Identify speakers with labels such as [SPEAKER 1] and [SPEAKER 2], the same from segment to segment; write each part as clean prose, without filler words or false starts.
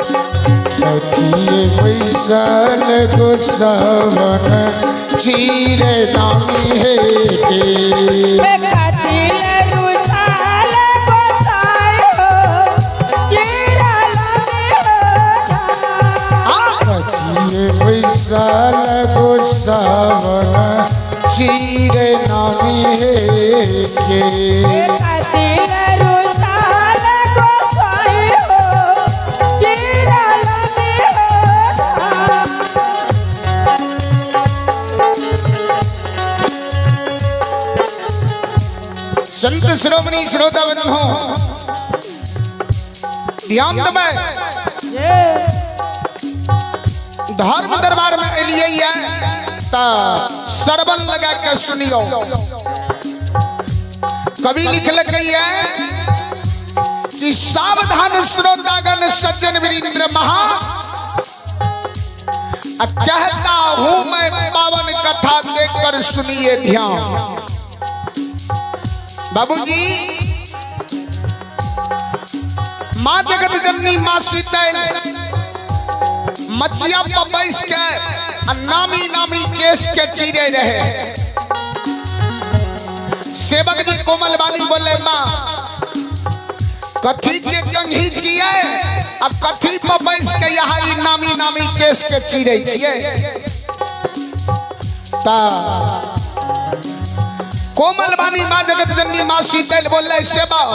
[SPEAKER 1] कथिए बैसल गोसावन चीरे नामी है के बैसाल गोसावन चीरे नामी है के संत श्रोमणी श्रोतावन हो ध्यान दबाए धर्म दरबार में एलिए सरबन लगा के सुनियो। कवि लिखल गई है कि सावधान श्रोतागण सज्जन वीरेंद्र महा कहता हूं मैं पावन कथा देखकर सुनिए ध्यान। बाबूजी माँ जगत जननी माँ सीता मचिया पर बैस के नामी नामी केस के चीरे रहे। सेवक जी कोमल बानी बोले माँ कथी के कंघी छिए अब कथी पर बैस के यहाँ नामी नामी केस के चीरे छिए। कोमल बानी माँ जगत जननी माँ सीता बोले सेवक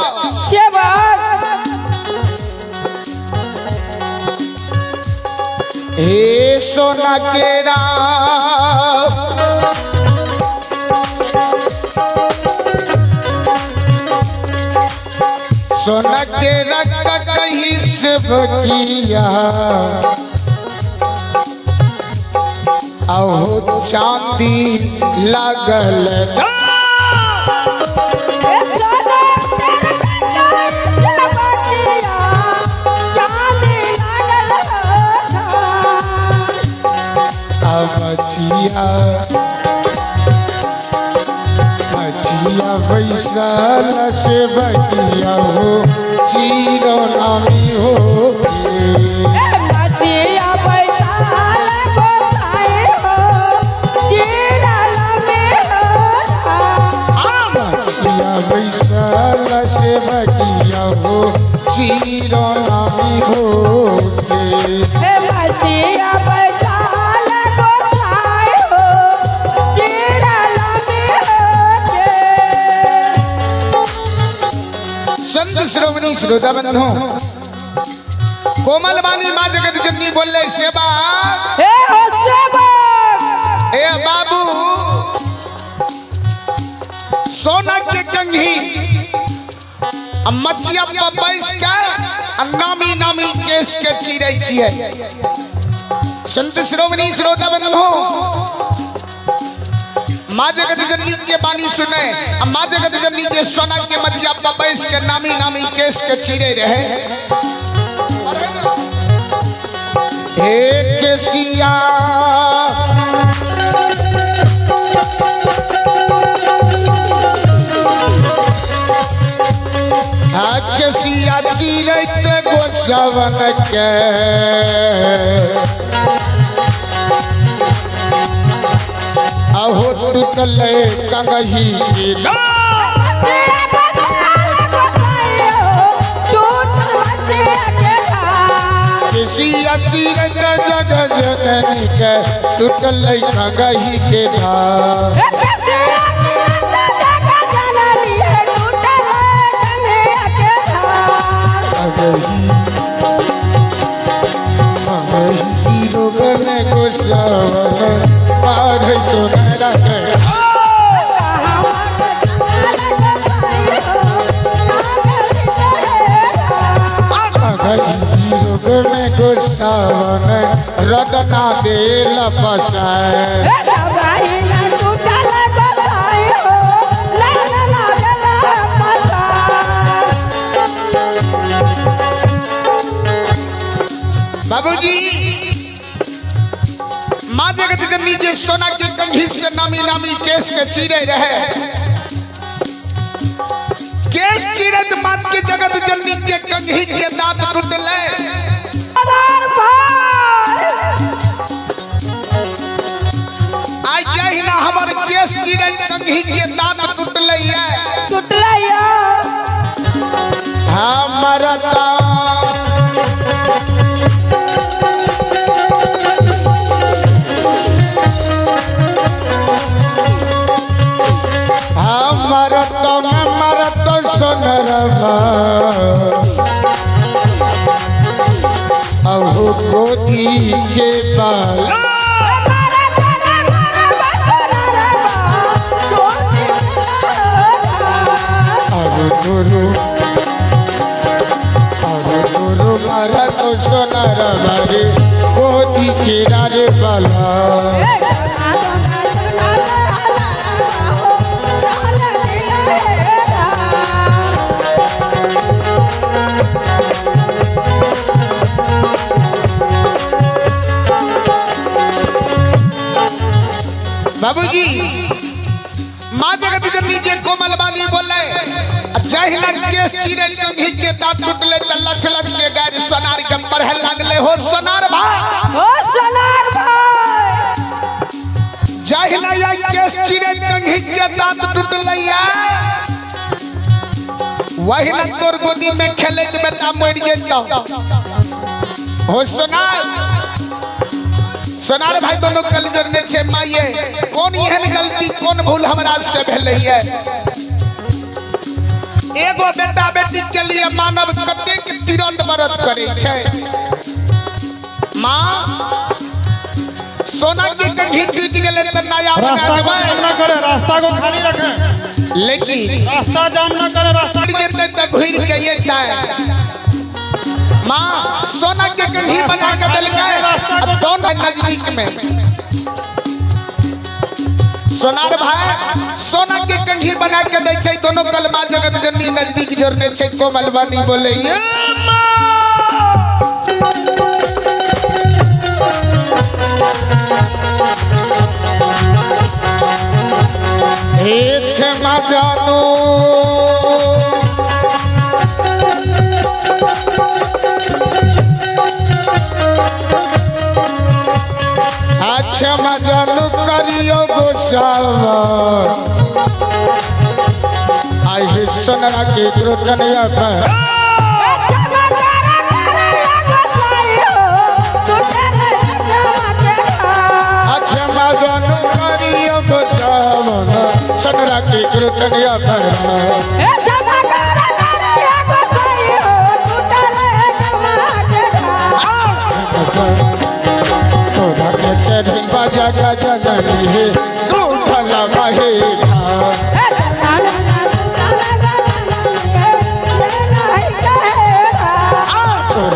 [SPEAKER 1] हे सोना केरा सोना केरा का कहीं से बकिया अहो चांदी लागल मछिया मछिया बैसाल से बगिया हो चीरो नामी हो
[SPEAKER 2] मछिया बैसाल हो चीरो नामी हो
[SPEAKER 1] मछिया बैसाल से बगिया हो चीरो नामी हो
[SPEAKER 2] मछिया बैसाल
[SPEAKER 1] श्रोमणी श्रोतावन हो कोमल बानी माँ जगत जननी बोले सेवा ए बाबू सोना के कंघी मचिया पर बैस के नामी नामी केस के चीरे छिए। संत श्रोमणी श्रोतावन हो माँ जगत जननी के बानी सुने माँ जगत जननी के सोना के मचिया पर बैस के नामी नामी केस के चीरे रहे। हे केसिया केसिया चीरत गोसावन के अहो टूटल कंघी केसिया चीरत जग जननी के टूटल कंघी के धार रोगन गोसावन पाढ़ सोनारा रोगन गोसावन रतना देल पसाए बाबूजी माँ जगत जननी जे सोना के कंघी से नामी नामी केस के चीरे रहे। केस चीरत मात के जगत जननी के कंघी के दांत टूटले अहो गोदी के बाल मारा तो सोनार बारे गोदी के रे बाला बाबूजी माँ जगत जननी के कोमल बानी बोले जहिना केस चीरे कंघी के दांत टूटले त लछ लछ के गाय सोनार के पढ़े लागले हो सोनार भाई जहिना या केस चीरे कंघी के दांत टूटले वही न तोर गोदी में खेले के बेटा मर जेता हो सोनार भाई दोनों कल जरने छे माये कौन एहन गलती कौन भूल हमरा से भेलै है एगो बेटा बेटी के लिए मानव कते के तिरंत व्रत करे छे मां सोना के कंघी टूट गेले त नया बना देबै
[SPEAKER 3] ना करे रास्ता को खाली रखे
[SPEAKER 1] लेकिन
[SPEAKER 3] रास्ता जाम ना करे रास्ता
[SPEAKER 1] जेते त घुर के ये जाए मां सोना के कंघी बना के देलकै दोनों नजदीक में सोनार भाई सोना के कंघी बना के दै छै दोनों कलमा जगत जननी नजदीक जोड़ने छै कोमल बानी बोले हे क्षमा जानो क्षमा जानो करियो गोसावा आई हे सोनरा के क्रोधनिया पर क्षमा जानो करियो गोसावा सोनरा के क्रोधनिया पर बाजा गाजा जानी है तू भला माहे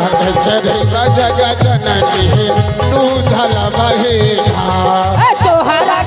[SPEAKER 1] बाजा गाजा जानी है तू भला माहे
[SPEAKER 2] तोहरा